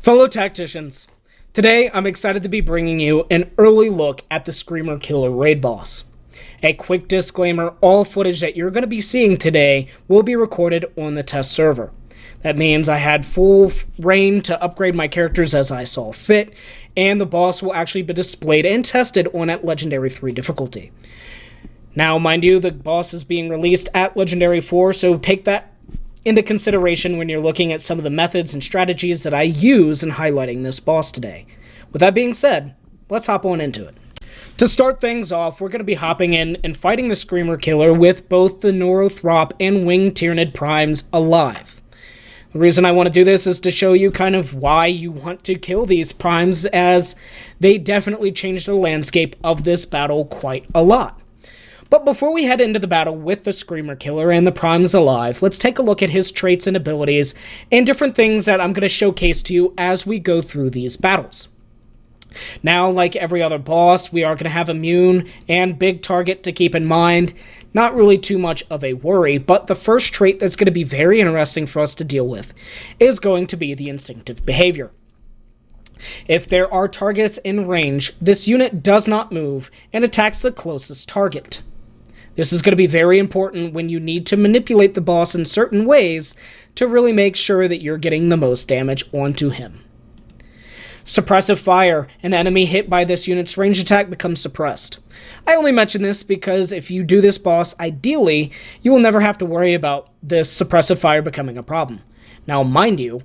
Fellow tacticians, today I'm excited to be bringing you an early look at the Screamer Killer raid boss. A quick disclaimer, all footage that you're going to be seeing today will be recorded on the test server. That means I had full reign to upgrade my characters as I saw fit, and the boss will actually be displayed and tested on at Legendary 3 difficulty. Now, mind you, the boss is being released at Legendary 4, so take that into consideration when you're looking at some of the methods and strategies that I use in highlighting this boss today. With that being said, let's hop on into it. To start things off, we're going to be hopping in and fighting the Screamer Killer with both the Neurothrope and Winged Tyrannid primes alive. The reason I want to do this is to show you kind of why you want to kill these primes, as they definitely change the landscape of this battle quite a lot. But before we head into the battle with the Screamer Killer and the primes alive, let's take a look at his traits and abilities and different things that I'm going to showcase to you as we go through these battles. Now, like every other boss, we are going to have immune and big target to keep in mind. Not really too much of a worry, but the first trait that's going to be very interesting for us to deal with is going to be the instinctive behavior. If there are targets in range, this unit does not move and attacks the closest target. This is going to be very important when you need to manipulate the boss in certain ways to really make sure that you're getting the most damage onto him. Suppressive fire. An enemy hit by this unit's range attack becomes suppressed. I only mention this because if you do this boss, ideally, you will never have to worry about this suppressive fire becoming a problem. Now, mind you,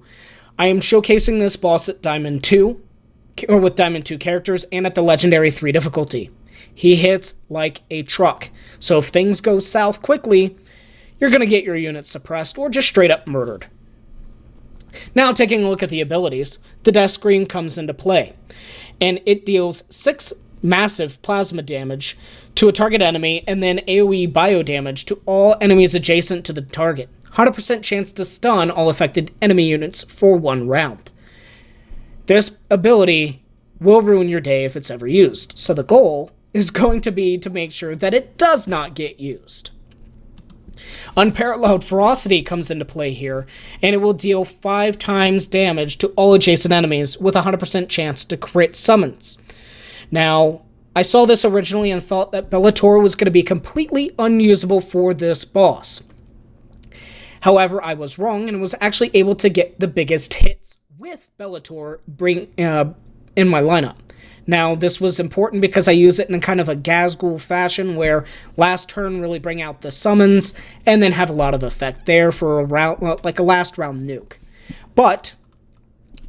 I am showcasing this boss at Diamond 2, or with Diamond 2 characters, and at the Legendary 3 difficulty. He hits like a truck, so if things go south quickly, you're going to get your unit suppressed or just straight up murdered. Now, taking a look at the abilities, the death screen comes into play, and it deals 6 massive plasma damage to a target enemy, and then AoE bio damage to all enemies adjacent to the target. 100% chance to stun all affected enemy units for 1 round. This ability will ruin your day if it's ever used, so the goal is going to be to make sure that it does not get used. Unparalleled Ferocity comes into play here, and it will deal 5 times damage to all adjacent enemies with a 100% chance to crit summons. Now, I saw this originally and thought that Bellator was going to be completely unusable for this boss. However, I was wrong and was actually able to get the biggest hits with Bellator in my lineup. Now, this was important because I use it in kind of a Gazgul fashion where last turn really bring out the summons and then have a lot of effect there for a round, like a last round nuke. But,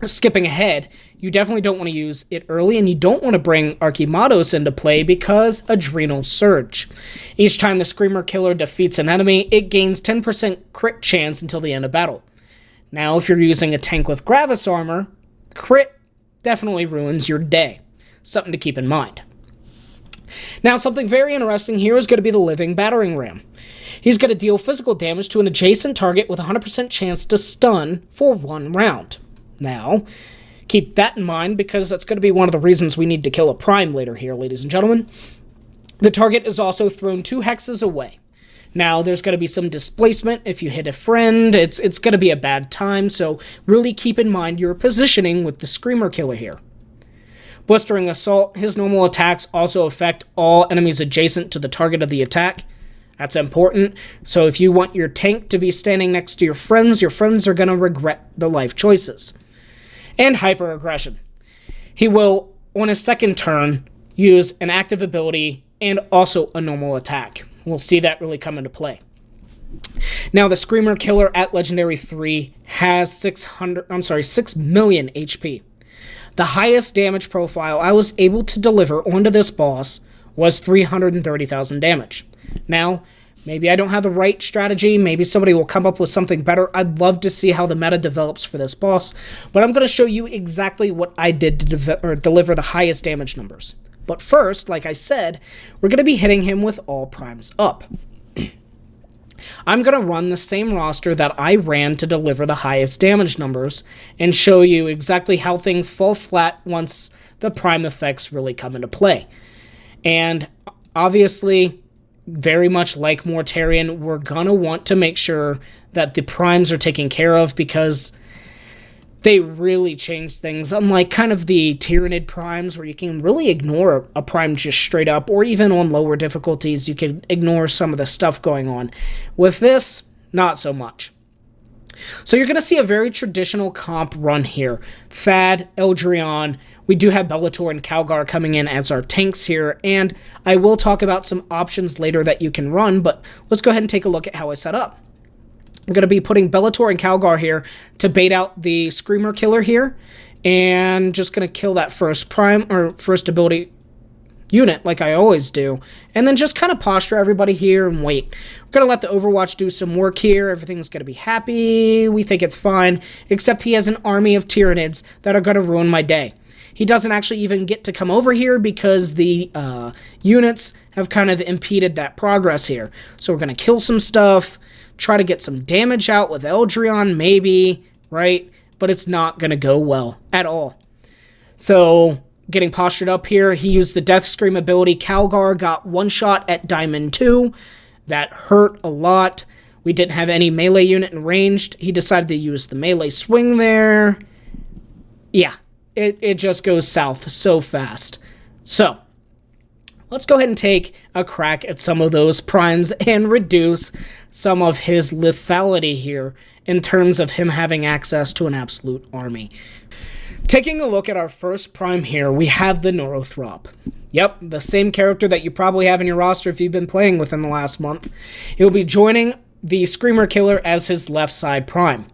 skipping ahead, you definitely don't want to use it early, and you don't want to bring Archimados into play because Adrenal Surge. Each time the Screamer Killer defeats an enemy, it gains 10% crit chance until the end of battle. Now, if you're using a tank with Gravis armor, crit definitely ruins your day. Something to keep in mind. Now, something very interesting here is going to be the Living Battering Ram. He's going to deal physical damage to an adjacent target with a 100% chance to stun for 1 round. Now, keep that in mind because that's going to be one of the reasons we need to kill a prime later here, ladies and gentlemen. The target is also thrown 2 hexes away. Now, there's going to be some displacement. If you hit a friend, it's going to be a bad time, so really keep in mind your positioning with the Screamer Killer here. Blistering Assault, his normal attacks also affect all enemies adjacent to the target of the attack. That's important, so if you want your tank to be standing next to your friends are going to regret the life choices. And Hyper Aggression. He will, on his second turn, use an active ability and also a normal attack. We'll see that really come into play. Now, the Screamer Killer at Legendary 3 has 6 million HP. The highest damage profile I was able to deliver onto this boss was 330,000 damage. Now, maybe I don't have the right strategy, maybe somebody will come up with something better. I'd love to see how the meta develops for this boss, but I'm going to show you exactly what I did to deliver the highest damage numbers. But first, like I said, we're going to be hitting him with all primes up. I'm going to run the same roster that I ran to deliver the highest damage numbers and show you exactly how things fall flat once the prime effects really come into play. And obviously, very much like Mortarion, we're going to want to make sure that the primes are taken care of because they really change things, unlike kind of the Tyrannid primes where you can really ignore a prime just straight up, or even on lower difficulties you can ignore some of the stuff going on. With this, not so much. So you're going to see a very traditional comp run here. Thad, Eldrion, we do have Bellator and Calgar coming in as our tanks here, and I will talk about some options later that you can run, but let's go ahead and take a look at how I set up. I'm going to be putting Bellator and Calgar here to bait out the Screamer Killer here, and just going to kill that first prime, or first ability unit, like I always do, and then just kind of posture everybody here and wait. We're going to let the Overwatch do some work here. Everything's going to be happy. We think it's fine, except he has an army of Tyrannids that are going to ruin my day. He doesn't actually even get to come over here because the units have kind of impeded that progress here. So we're going to kill some stuff, try to get some damage out with Eldrion, maybe, right? But it's not going to go well at all. So, getting postured up here, he used the Death Scream ability. Calgar got one shot at Diamond 2. That hurt a lot. We didn't have any melee unit in ranged. He decided to use the melee swing there. Yeah, it just goes south so fast. So, let's go ahead and take a crack at some of those primes and reduce some of his lethality here in terms of him having access to an absolute army. Taking a look at our first prime here, we have the Neurothrope. Yep, the same character that you probably have in your roster if you've been playing within the last month. He'll be joining the Screamer Killer as his left side prime.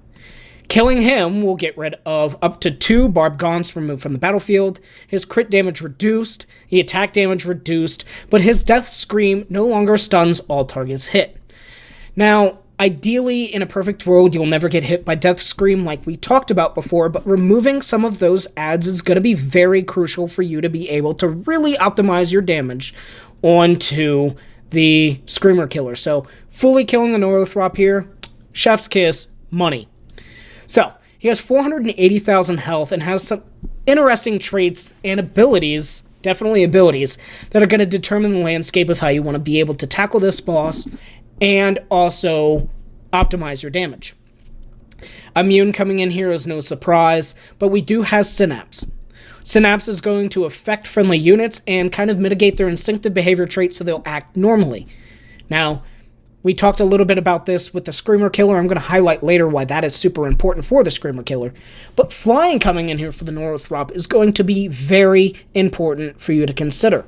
Killing him will get rid of up to 2 Barbed Gaunts removed from the battlefield, his crit damage reduced, the attack damage reduced, but his Death Scream no longer stuns all targets hit. Now, ideally, in a perfect world, you'll never get hit by Death Scream like we talked about before, but removing some of those adds is going to be very crucial for you to be able to really optimize your damage onto the Screamer Killer. So, fully killing the Neurothrope here, chef's kiss, money. So, he has 480,000 health and has some interesting traits and abilities, definitely abilities, that are going to determine the landscape of how you want to be able to tackle this boss and also optimize your damage. Immune coming in here is no surprise, but we do have Synapse. Synapse is going to affect friendly units and kind of mitigate their instinctive behavior traits so they'll act normally. Now, we talked a little bit about this with the Screamer Killer. I'm going to highlight later why that is super important for the Screamer Killer. But flying coming in here for the Neurothrope is going to be very important for you to consider.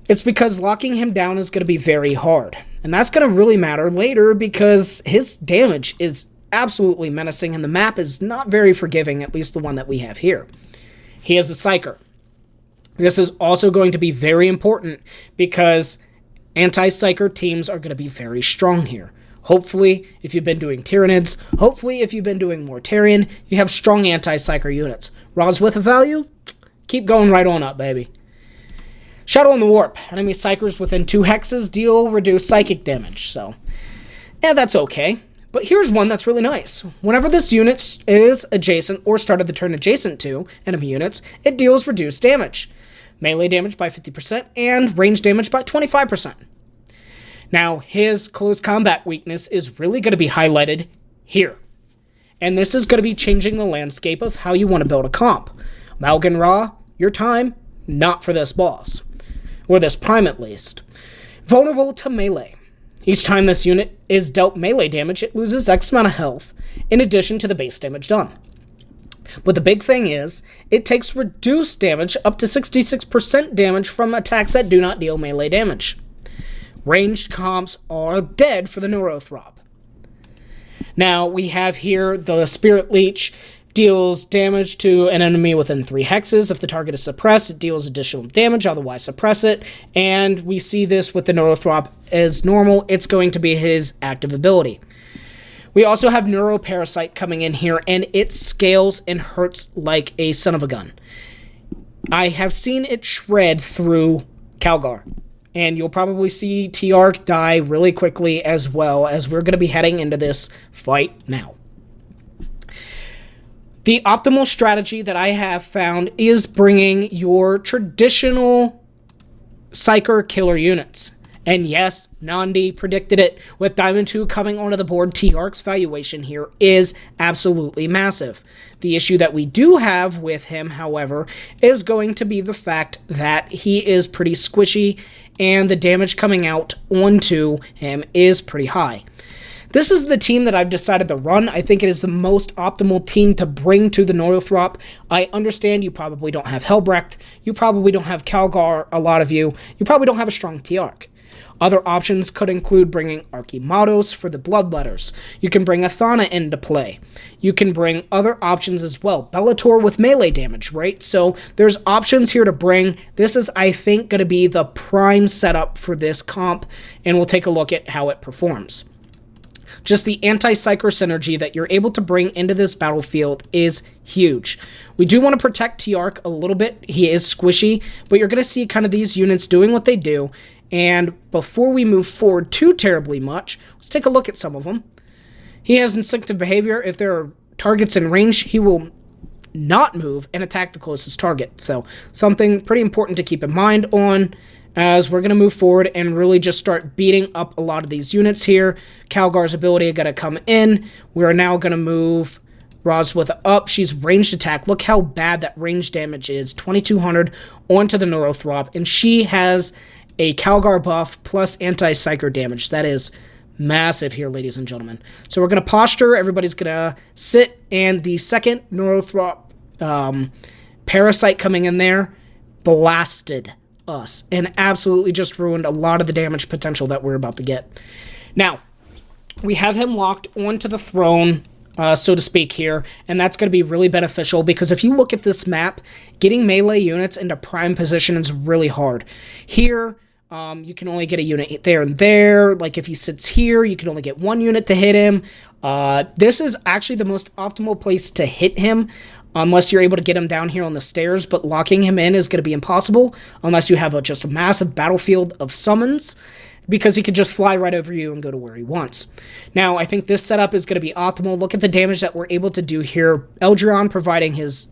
It's because locking him down is going to be very hard. And that's going to really matter later because his damage is absolutely menacing and the map is not very forgiving, at least the one that we have here. He is a Psyker. This is also going to be very important because anti-Psyker teams are going to be very strong here. Hopefully, if you've been doing Tyrannids, hopefully if you've been doing Mortarion, you have strong anti-Psyker units. Raws with a value? Keep going right on up, baby. Shadow in the Warp. Enemy Psykers within 2 hexes deal reduced psychic damage, so yeah, that's okay. But here's one that's really nice. Whenever this unit is adjacent or started the turn adjacent to enemy units, it deals reduced damage. Melee damage by 50% and range damage by 25%. Now, his close combat weakness is really going to be highlighted here. And this is going to be changing the landscape of how you want to build a comp. Malgan Ra, your time, not for this boss. Or this prime at least. Vulnerable to melee. Each time this unit is dealt melee damage, it loses X amount of health, in addition to the base damage done. But the big thing is, it takes reduced damage up to 66% damage from attacks that do not deal melee damage. Ranged comps are dead for the Neurothrope. Now, we have here the Spirit Leech deals damage to an enemy within 3 hexes. If the target is suppressed, it deals additional damage, otherwise suppress it. And we see this with the Neurothrope as normal. It's going to be his active ability. We also have Neuroparasite coming in here, and it scales and hurts like a son of a gun. I have seen it shred through Calgar, and you'll probably see T-Arc die really quickly as well, as we're going to be heading into this fight now. The optimal strategy that I have found is bringing your traditional Psyker killer units. And yes, Nandi predicted it. With Diamond 2 coming onto the board, T-Arc's valuation here is absolutely massive. The issue that we do have with him, however, is going to be the fact that he is pretty squishy, and the damage coming out onto him is pretty high. This is the team that I've decided to run. I think it is the most optimal team to bring to the Neurothrope. I understand you probably don't have Helbrecht. You probably don't have Calgar, a lot of you. You probably don't have a strong T-Arc. Other options could include bringing Archimados for the Bloodletters. You can bring Athana into play. You can bring other options as well. Bellator with melee damage, right? So there's options here to bring. This is, I think, going to be the prime setup for this comp, and we'll take a look at how it performs. Just the anti-psyker synergy that you're able to bring into this battlefield is huge. We do want to protect T-Arc a little bit. He is squishy, but you're going to see kind of these units doing what they do. And before we move forward too terribly much, let's take a look at some of them. He has instinctive behavior. If there are targets in range, he will not move and attack the closest target. So something pretty important to keep in mind on as we're going to move forward and really just start beating up a lot of these units here. Calgar's ability is going to come in. We're now going to move Roswith up. She's ranged attack. Look how bad that range damage is. 2200 onto the Neurothrope, and she has a Calgar buff plus anti-psyker damage. That is massive here, ladies and gentlemen. So we're going to posture. Everybody's going to sit, and the second Neurothrope Parasite coming in there blasted us and absolutely just ruined a lot of the damage potential that we're about to get. Now, we have him locked onto the throne, so to speak here, and that's going to be really beneficial because if you look at this map, getting melee units into prime position is really hard. Here, you can only get a unit there and there. Like if he sits here, you can only get one unit to hit him. This is actually the most optimal place to hit him unless you're able to get him down here on the stairs, but locking him in is going to be impossible unless you have just a massive battlefield of summons, because he could just fly right over you and go to where he wants. Now, I think this setup is going to be optimal. Look at the damage that we're able to do here. Eldrion providing his,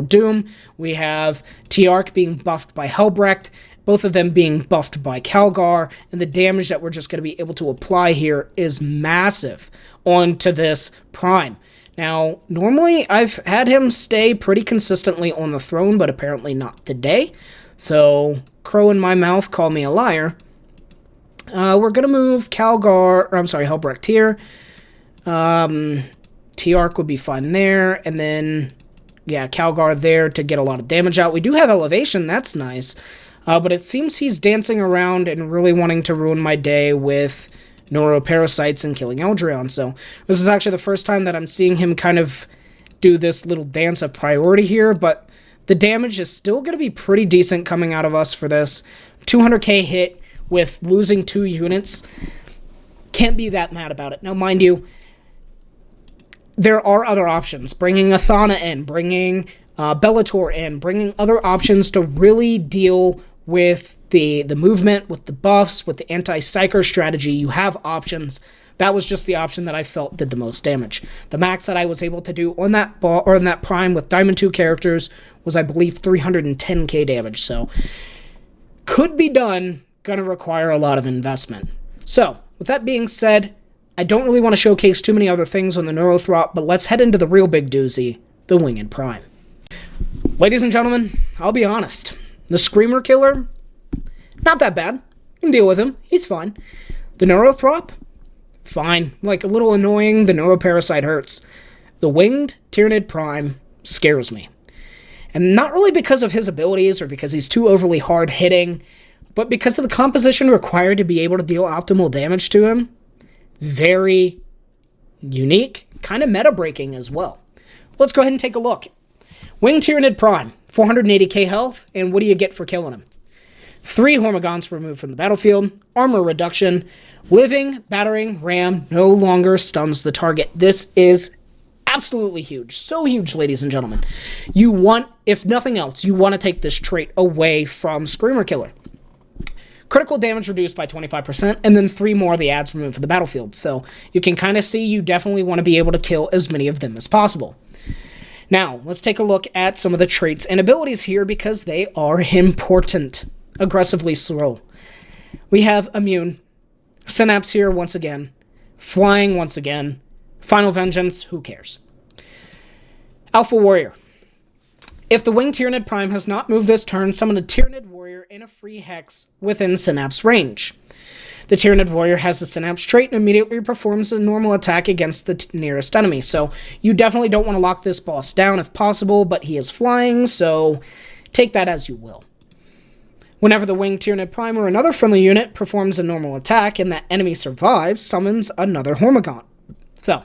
doom. We have T-Arc being buffed by Helbrecht, both of them being buffed by Calgar, and the damage that we're just going to be able to apply here is massive onto this Prime. Now, normally I've had him stay pretty consistently on the throne, but apparently not today. So, crow in my mouth, call me a liar. We're going to move Helbrecht here. T-Arc would be fine there. And then, Calgar there to get a lot of damage out. We do have elevation, that's nice. But it seems he's dancing around and really wanting to ruin my day with neuroparasites and killing Eldrion. So this is actually the first time that I'm seeing him kind of do this little dance of priority here, but the damage is still going to be pretty decent coming out of us for this. 200k hit with losing 2 units. Can't be that mad about it. Now, mind you, there are other options. Bringing Athana in, bringing Bellator in, bringing other options to really deal with the movement, with the buffs, with the anti-psyker strategy. You have options. That was just the option that I felt did the most damage. The max that I was able to do on that on that Prime with Diamond 2 characters was, I believe, 310k damage. So, could be done. Gonna require a lot of investment. So, with that being said, I don't really want to showcase too many other things on the Neurothrope, but let's head into the real big doozy, the Winged Prime. Ladies and gentlemen, I'll be honest. The Screamer Killer, not that bad. You can deal with him. He's fine. The Neurothrope, fine. Like, a little annoying. The Neuroparasite hurts. The Winged Tyranid Prime scares me. And not really because of his abilities or because he's too overly hard-hitting, but because of the composition required to be able to deal optimal damage to him. It's very unique, kind of meta-breaking as well. Let's go ahead and take a look. Winged Tyranid Prime, 480k health, and what do you get for killing him? 3 Hormagaunts removed from the battlefield, armor reduction, living, battering, ram, no longer stuns the target. This is absolutely huge. So huge, ladies and gentlemen. You want, if nothing else, you want to take this trait away from Screamer Killer. Critical damage reduced by 25%, and then 3 more of the adds removed from the battlefield. So you can kind of see you definitely want to be able to kill as many of them as possible. Now, let's take a look at some of the traits and abilities here because they are important. Aggressively slow. We have Immune, Synapse here once again, Flying once again, Final Vengeance, who cares? Alpha Warrior. If the Winged Tyranid Prime has not moved this turn, summon a Tyranid Warrior in a free hex within Synapse range. The Tyranid Warrior has the Synapse trait and immediately performs a normal attack against the nearest enemy. So you definitely don't want to lock this boss down if possible, but he is flying, so take that as you will. Whenever the Winged Tyranid Prime or another friendly unit performs a normal attack and that enemy survives, summons another Hormigaunt. So,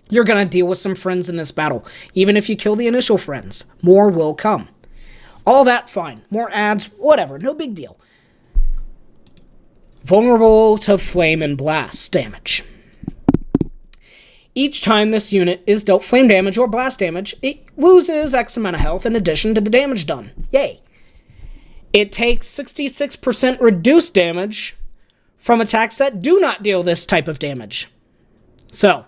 you're going to deal with some friends in this battle. Even if you kill the initial friends, more will come. All that, fine. More adds, whatever, no big deal. Vulnerable to Flame and Blast damage. Each time this unit is dealt flame damage or blast damage, it loses X amount of health in addition to the damage done. Yay! It takes 66% reduced damage from attacks that do not deal this type of damage. So,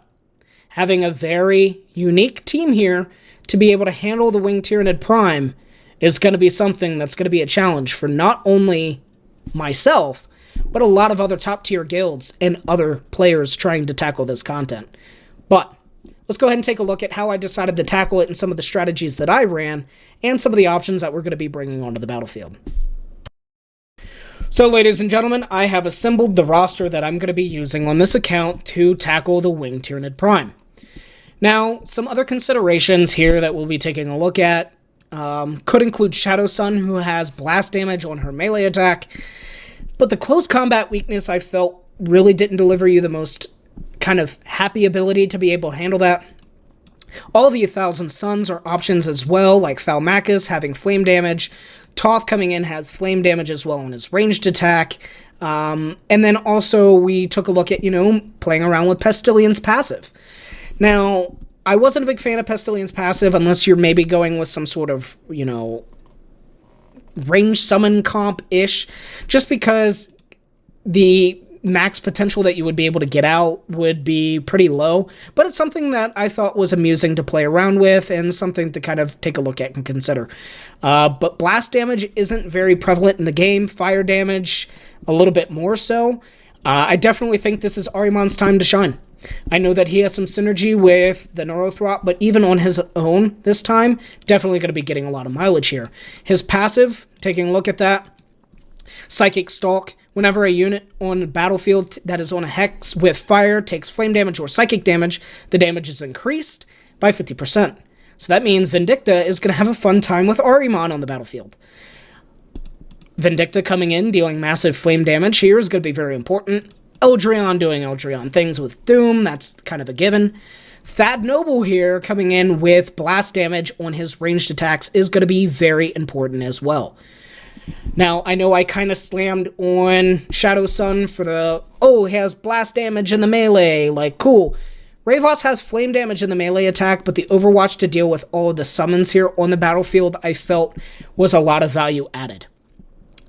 having a very unique team here to be able to handle the Winged Tyranid Prime is going to be something that's going to be a challenge for not only myself, but a lot of other top-tier guilds and other players trying to tackle this content. But let's go ahead and take a look at how I decided to tackle it and some of the strategies that I ran and some of the options that we're going to be bringing onto the battlefield. So, ladies and gentlemen, I have assembled the roster that I'm going to be using on this account to tackle the Winged Tyranid Prime. Now, some other considerations here that we'll be taking a look at could include Shadow Sun, who has blast damage on her melee attack, but the close combat weakness I felt really didn't deliver you the most kind of happy ability to be able to handle that. All the 1,000 Suns are options as well, like Thalmachus having flame damage. Toth coming in has flame damage as well on his ranged attack. And then also we took a look at, playing around with Pestillion's passive. Now, I wasn't a big fan of Pestillion's passive unless you're maybe going with some sort of, range summon comp-ish, just because the max potential that you would be able to get out would be pretty low, but it's something that I thought was amusing to play around with and something to kind of take a look at and consider. But blast damage isn't very prevalent in the game. Fire damage, a little bit more so. I definitely think this is Arimon's time to shine. I know that he has some synergy with the Neurothrop, but even on his own this time, definitely going to be getting a lot of mileage here. His passive, taking a look at that, Psychic Stalk. Whenever a unit on the battlefield that is on a hex with fire takes flame damage or psychic damage, the damage is increased by 50%. So that means Vindicta is going to have a fun time with Arimon on the battlefield. Vindicta coming in, dealing massive flame damage here is going to be very important. Eldreon doing Eldreon things with Doom, that's kind of a given. Thad Noble here coming in with blast damage on his ranged attacks is going to be very important as well. Now, I know I kind of slammed on Shadow Sun for he has blast damage in the melee, like, cool. Ravos has flame damage in the melee attack, but the Overwatch to deal with all of the summons here on the battlefield, I felt was a lot of value added.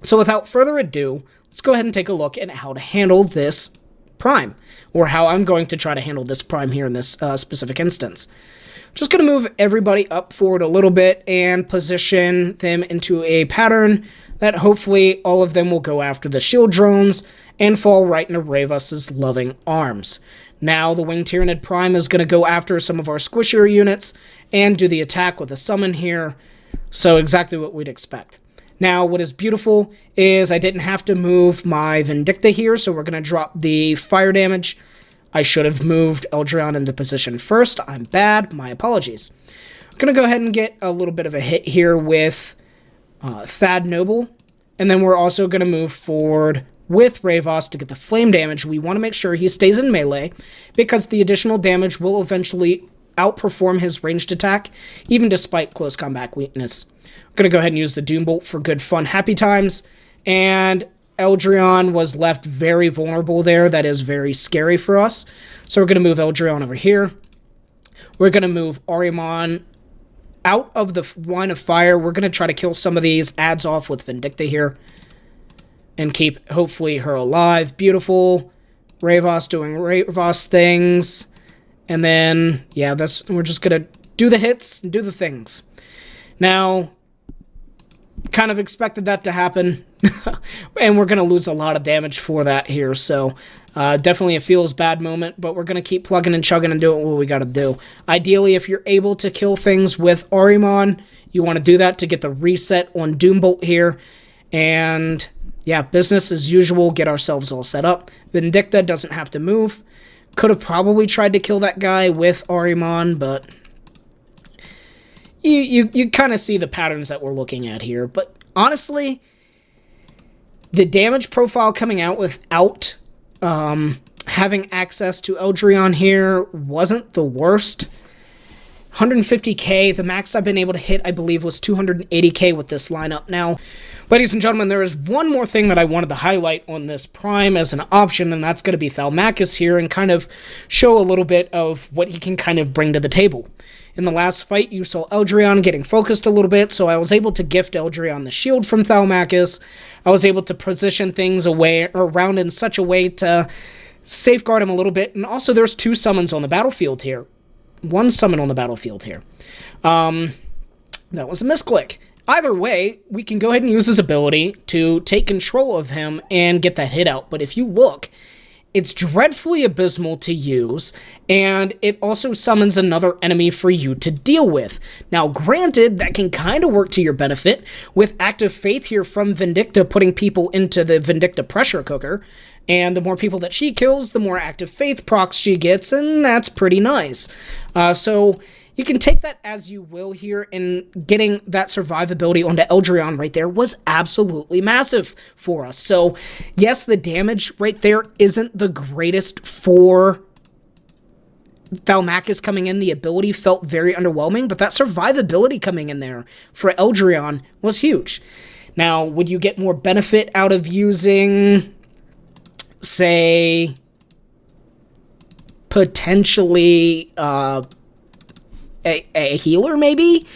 So without further ado, let's go ahead and take a look at how to handle this Prime, or how I'm going to try to handle this Prime here in this specific instance. Just going to move everybody up forward a little bit and position them into a pattern that hopefully all of them will go after the shield drones and fall right into Ravos' loving arms. Now the Winged Tyranid Prime is going to go after some of our squishier units and do the attack with a summon here, so exactly what we'd expect. Now, what is beautiful is I didn't have to move my Vindicta here, so we're going to drop the fire damage. I should have moved Eldreon into position first. I'm bad. My apologies. I'm going to go ahead and get a little bit of a hit here with Thad Noble, and then we're also going to move forward with Ravos to get the flame damage. We want to make sure he stays in melee, because the additional damage will eventually outperform his ranged attack, even despite close combat weakness. I'm going to go ahead and use the Doom Bolt for good fun happy times, and Eldreon was left very vulnerable there. That is very scary for us. So we're going to move Eldreon over here. We're going to move Arimon out of the line of fire. We're going to try to kill some of these adds off with Vindicta here and keep, hopefully, her alive. Beautiful. Ravos doing Ravos things. And then, yeah, we're just going to do the hits and do the things. Now, kind of expected that to happen, and we're going to lose a lot of damage for that here, so definitely a feels bad moment, but we're going to keep plugging and chugging and doing what we got to do. Ideally, if you're able to kill things with Ahriman, you want to do that to get the reset on Doombolt here, and yeah, business as usual, get ourselves all set up. Vindicta doesn't have to move. Could have probably tried to kill that guy with Ahriman, but you kind of see the patterns that we're looking at here. But honestly, the damage profile coming out without having access to Eldrion here wasn't the worst. 150k, the max I've been able to hit, I believe, was 280k with this lineup. Now, ladies and gentlemen, there is one more thing that I wanted to highlight on this Prime as an option, and that's going to be Thalmachus here, and kind of show a little bit of what he can kind of bring to the table. In the last fight, you saw Eldrion getting focused a little bit, so I was able to gift Eldrion the shield from Thalmachus. I was able to position things away or around in such a way to safeguard him a little bit, and also there's 2 summons on the battlefield here. 1 summon on the battlefield here. That was a misclick. Either way, we can go ahead and use his ability to take control of him and get that hit out. But if you look, it's dreadfully abysmal to use, and it also summons another enemy for you to deal with. Now, granted, that can kind of work to your benefit with Active Faith here from Vindicta putting people into the Vindicta pressure cooker, and the more people that she kills, the more Active Faith procs she gets, and that's pretty nice. So you can take that as you will here, and getting that survivability onto Eldrion right there was absolutely massive for us. So yes, the damage right there isn't the greatest for Thalmachus coming in. The ability felt very underwhelming, but that survivability coming in there for Eldrion was huge. Now, would you get more benefit out of using, say, potentially a healer, maybe?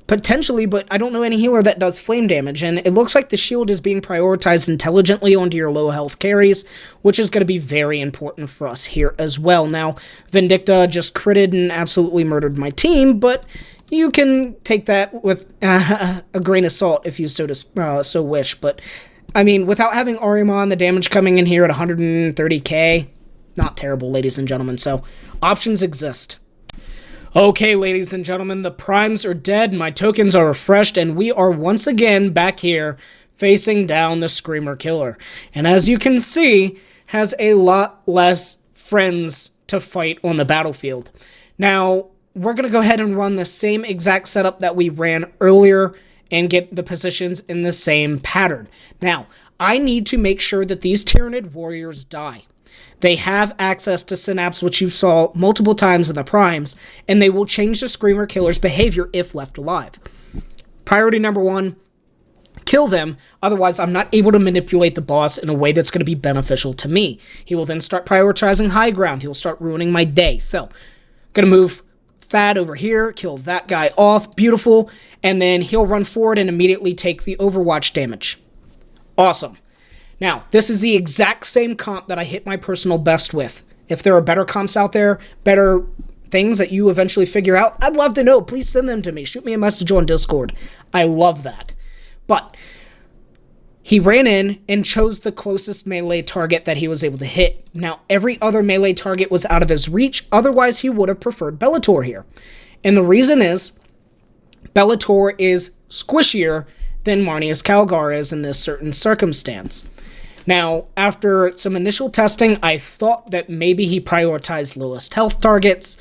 Potentially, but I don't know any healer that does flame damage, and it looks like the shield is being prioritized intelligently onto your low health carries, which is going to be very important for us here as well. Now, Vindicta just critted and absolutely murdered my team, but you can take that with a grain of salt if you so wish. But I mean, without having Ahriman, the damage coming in here at 130k, not terrible, ladies and gentlemen. So options exist. Okay, ladies and gentlemen, the primes are dead, my tokens are refreshed, and we are once again back here facing down the Screamer Killer. And as you can see, has a lot less friends to fight on the battlefield. Now, we're going to go ahead and run the same exact setup that we ran earlier and get the positions in the same pattern. Now, I need to make sure that these Tyranid warriors die. They have access to Synapse, which you saw multiple times in the primes, and they will change the Screamer Killer's behavior if left alive. Priority number 1, kill them, otherwise I'm not able to manipulate the boss in a way that's going to be beneficial to me. He will then start prioritizing high ground. He'll start ruining my day. So, going to move Thad over here, kill that guy off, beautiful, and then he'll run forward and immediately take the Overwatch damage. Awesome. Now, this is the exact same comp that I hit my personal best with. If there are better comps out there, better things that you eventually figure out, I'd love to know. Please send them to me. Shoot me a message on Discord. I love that. But he ran in and chose the closest melee target that he was able to hit. Now, every other melee target was out of his reach. Otherwise, he would have preferred Bellator here. And the reason is, Bellator is squishier than Marnius Calgar is in this certain circumstance. Now, after some initial testing, I thought that maybe he prioritized lowest health targets.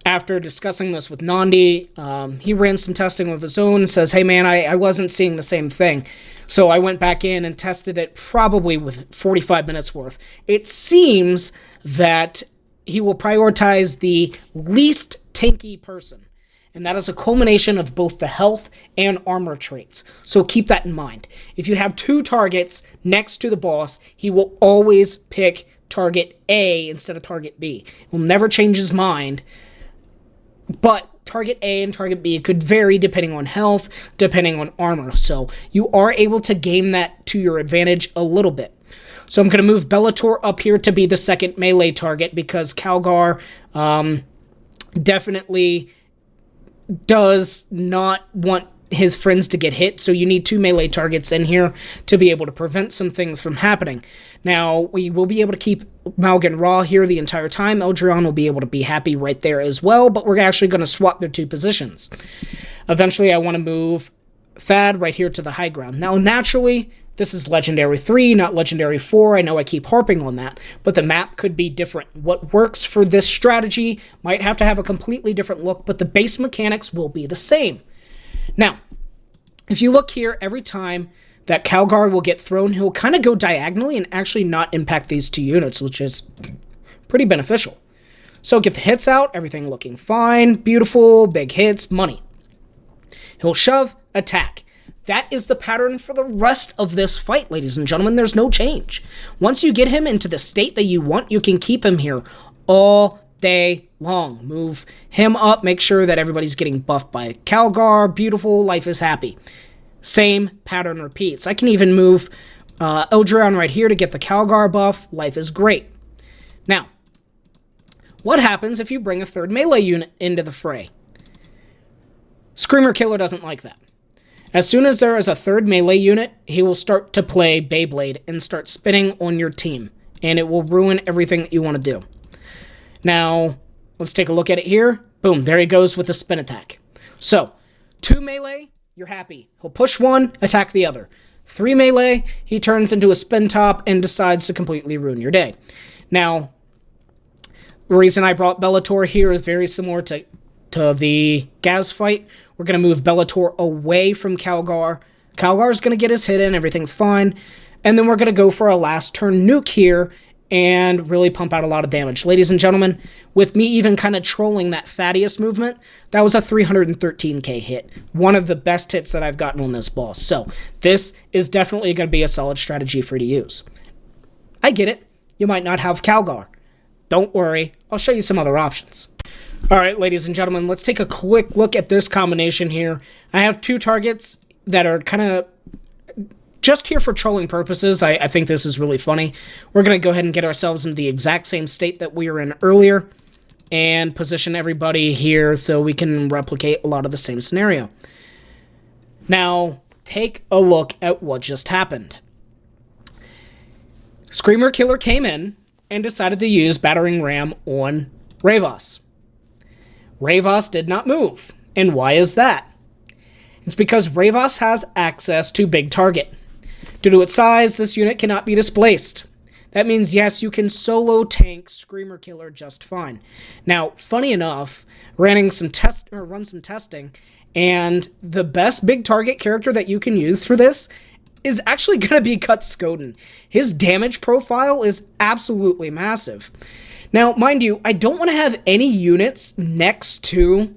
After discussing this with Nandi, he ran some testing of his own and says, hey man, I wasn't seeing the same thing. So I went back in and tested it probably with 45 minutes worth. It seems that he will prioritize the least tanky person. And that is a culmination of both the health and armor traits. So keep that in mind. If you have 2 targets next to the boss, he will always pick target A instead of target B. He'll never change his mind. But target A and target B could vary depending on health, depending on armor. So you are able to game that to your advantage a little bit. So I'm going to move Bellator up here to be the second melee target because Calgar definitely does not want his friends to get hit, so you need 2 melee targets in here to be able to prevent some things from happening. Now, we will be able to keep Malgan raw here the entire time. Eldreon will be able to be happy right there as well, but we're actually going to swap their 2 positions. Eventually, I want to move Thad right here to the high ground. Now, naturally, this is Legendary 3, not Legendary 4. I know I keep harping on that, but the map could be different. What works for this strategy might have to have a completely different look, but the base mechanics will be the same. Now, if you look here, every time that Calgar will get thrown, he'll kind of go diagonally and actually not impact these 2 units, which is pretty beneficial. So get the hits out, everything looking fine, beautiful, big hits, money. He'll shove, attack. That is the pattern for the rest of this fight, ladies and gentlemen. There's no change. Once you get him into the state that you want, you can keep him here all day long. Move him up, make sure that everybody's getting buffed by Calgar. Beautiful, life is happy. Same pattern repeats. I can even move Eldreon right here to get the Calgar buff. Life is great. Now, what happens if you bring a 3rd melee unit into the fray? Screamer Killer doesn't like that. As soon as there is a 3rd melee unit, he will start to play Beyblade and start spinning on your team, and it will ruin everything that you want to do. Now, let's take a look at it here. Boom, there he goes with the spin attack. So, 2 melee, you're happy. He'll push 1, attack the other. 3 melee, he turns into a spin top and decides to completely ruin your day. Now, the reason I brought Bellator here is very similar to the Gaz fight. We're going to move Bellator away from Calgar. Calgar's going to get his hit in, everything's fine. And then we're going to go for a last turn nuke here and really pump out a lot of damage. Ladies and gentlemen, with me even kind of trolling that Thaddeus movement, that was a 313k hit. One of the best hits that I've gotten on this boss. So this is definitely going to be a solid strategy for you to use. I get it. You might not have Calgar. Don't worry. I'll show you some other options. All right, ladies and gentlemen, let's take a quick look at this combination here. I have 2 targets that are kind of just here for trolling purposes. I think this is really funny. We're going to go ahead and get ourselves into the exact same state that we were in earlier and position everybody here so we can replicate a lot of the same scenario. Now, take a look at what just happened. Screamer Killer came in and decided to use Battering Ram on Ravos. Ravos did not move. And why is that? It's because Ravos has access to Big Target. Due to its size, this unit cannot be displaced. That means, yes, you can solo tank Screamer Killer just fine. Now, funny enough, run some testing, and the best Big Target character that you can use for this is actually going to be Cut Skoden. His damage profile is absolutely massive. Now, mind you, I don't want to have any units next to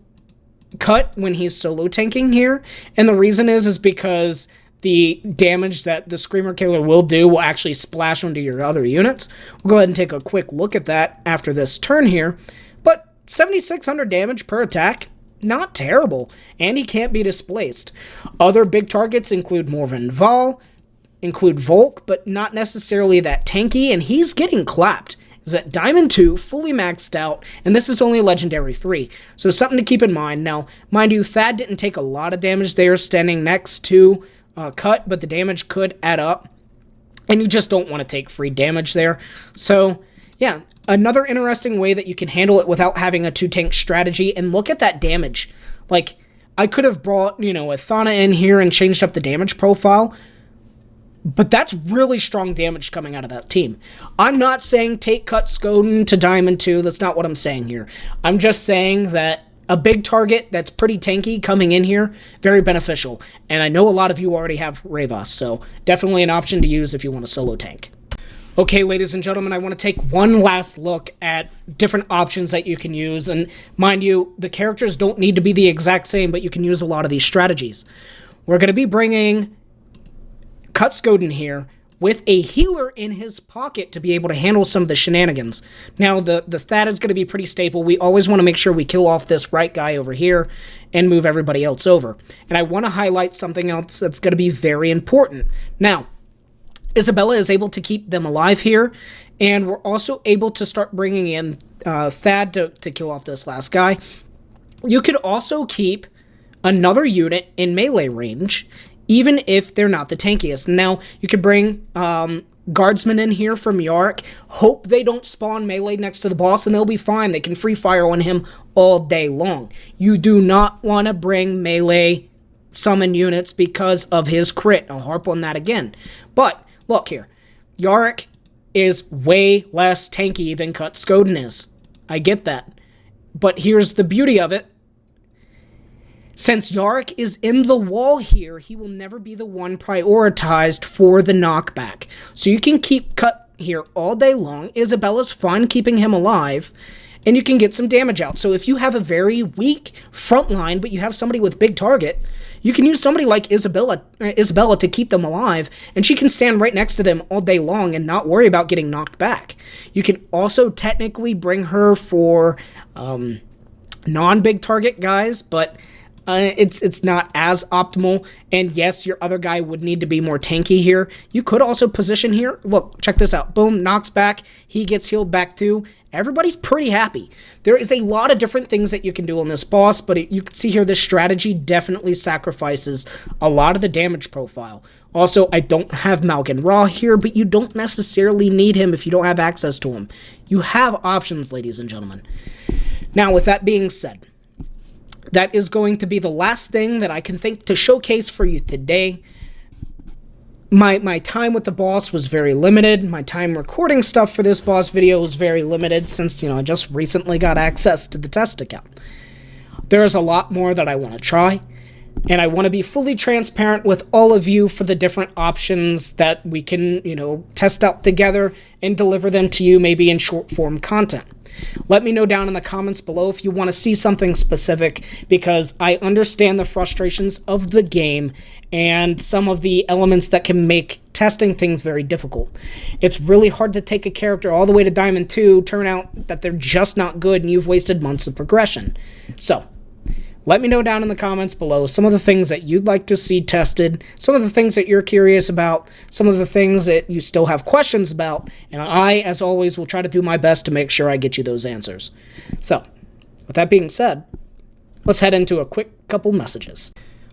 Cut when he's solo tanking here, and the reason is because the damage that the Screamer Killer will do will actually splash onto your other units. We'll go ahead and take a quick look at that after this turn here, but 7,600 damage per attack, not terrible, and he can't be displaced. Other big targets include Morven Val, include Volk, but not necessarily that tanky, and he's getting clapped. Is at Diamond 2, fully maxed out, and this is only Legendary 3, so something to keep in mind. Now, mind you, Thad didn't take a lot of damage there standing next to Cut, but the damage could add up, and you just don't want to take free damage there. So, yeah, another interesting way that you can handle it without having a 2-tank strategy, and look at that damage. Like, I could have brought, Athana in here and changed up the damage profile, but that's really strong damage coming out of that team. I'm not saying take Cut Skoden to Diamond 2. That's not what I'm saying here. I'm just saying that a big target that's pretty tanky coming in here, very beneficial. And I know a lot of you already have Ravos, so definitely an option to use if you want a solo tank. Okay, ladies and gentlemen, I want to take one last look at different options that you can use. And mind you, the characters don't need to be the exact same, but you can use a lot of these strategies. We're going to be bringing Cut Skoden here with a healer in his pocket to be able to handle some of the shenanigans. Now, the Thad is going to be pretty stable. We always want to make sure we kill off this right guy over here and move everybody else over. And I want to highlight something else that's going to be very important. Now, Isabella is able to keep them alive here, and we're also able to start bringing in Thad to kill off this last guy. You could also keep another unit in melee range, even if they're not the tankiest. Now, you could bring guardsmen in here from Yarick. Hope they don't spawn melee next to the boss, and they'll be fine. They can free fire on him all day long. You do not want to bring melee summon units because of his crit. I'll harp on that again. But, look here. Yarick is way less tanky than Cut Skoden is. I get that. But here's the beauty of it. Since Yarick is in the wall here, he will never be the one prioritized for the knockback. So you can keep Cut here all day long. Isabella's fun keeping him alive, and you can get some damage out. So if you have a very weak front line, but you have somebody with big target, you can use somebody like Isabella to keep them alive, and she can stand right next to them all day long and not worry about getting knocked back. You can also technically bring her for non-big target guys, but it's not as optimal. And yes, your other guy would need to be more tanky here. You could also position here. Look, check this out. Boom, knocks back. He gets healed back too. Everybody's pretty happy. There is a lot of different things that you can do on this boss, but you can see here this strategy definitely sacrifices a lot of the damage profile. Also, I don't have Malkin Ra here, but you don't necessarily need him if you don't have access to him. You have options, ladies and gentlemen. Now, with that being said, that is going to be the last thing that I can think to showcase for you today. My time with the boss was very limited. My time recording stuff for this boss video was very limited since, I just recently got access to the test account. There's a lot more that I want to try, and I want to be fully transparent with all of you for the different options that we can, test out together and deliver them to you maybe in short form content. Let me know down in the comments below if you want to see something specific, because I understand the frustrations of the game and some of the elements that can make testing things very difficult. It's really hard to take a character all the way to Diamond 2, turn out that they're just not good, and you've wasted months of progression. So, let me know down in the comments below some of the things that you'd like to see tested, some of the things that you're curious about, some of the things that you still have questions about, and I, as always, will try to do my best to make sure I get you those answers. So, with that being said, let's head into a quick couple messages.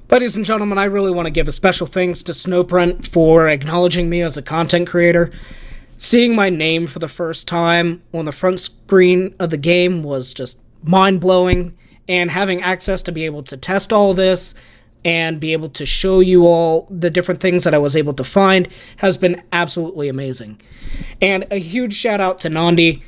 Ladies and gentlemen, I really want to give a special thanks to Snowprint for acknowledging me as a content creator. Seeing my name for the first time on the front screen of the game was just mind-blowing. And having access to be able to test all this and be able to show you all the different things that I was able to find has been absolutely amazing. And a huge shout out to Nandi.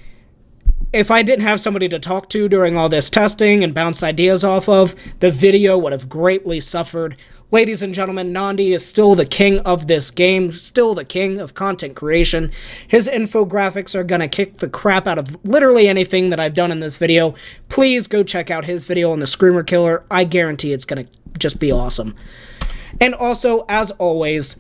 If I didn't have somebody to talk to during all this testing and bounce ideas off of, the video would have greatly suffered. Ladies and gentlemen, Nandi is still the king of this game, still the king of content creation. His infographics are gonna kick the crap out of literally anything that I've done in this video. Please go check out his video on the Screamer Killer. I guarantee it's gonna just be awesome. And also, as always,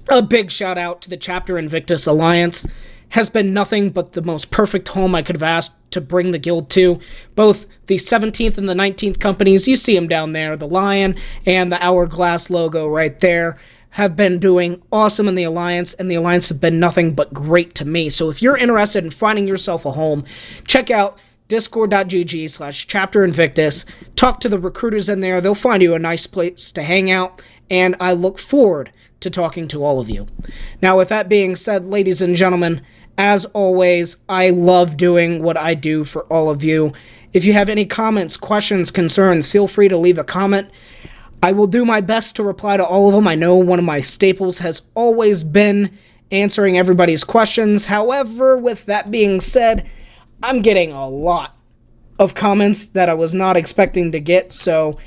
a big shout out to the Chapter Invictus Alliance. Has been nothing but the most perfect home I could have asked to bring the guild to. Both the 17th and the 19th companies, you see them down there, the lion and the hourglass logo right there, have been doing awesome in the Alliance, and the Alliance has been nothing but great to me. So if you're interested in finding yourself a home, check out discord.gg/chapterinvictus. Talk to the recruiters in there. They'll find you a nice place to hang out, and I look forward to talking to all of you. Now, with that being said, ladies and gentlemen, as always, I love doing what I do for all of you. If you have any comments, questions, concerns, feel free to leave a comment. I will do my best to reply to all of them. I know one of my staples has always been answering everybody's questions. However, with that being said, I'm getting a lot of comments that I was not expecting to get, so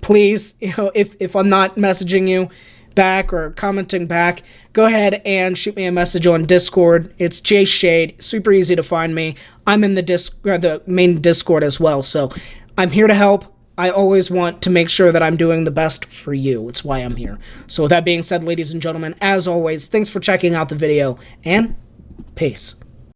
please, if I'm not messaging you back or commenting back, go ahead and shoot me a message on Discord. It's Jay Shade. Super easy to find me. I'm in the main Discord as well, so I'm here to help. I always want to make sure that I'm doing the best for you. It's why I'm here. So with that being said, ladies and gentlemen, as always, thanks for checking out the video, and peace.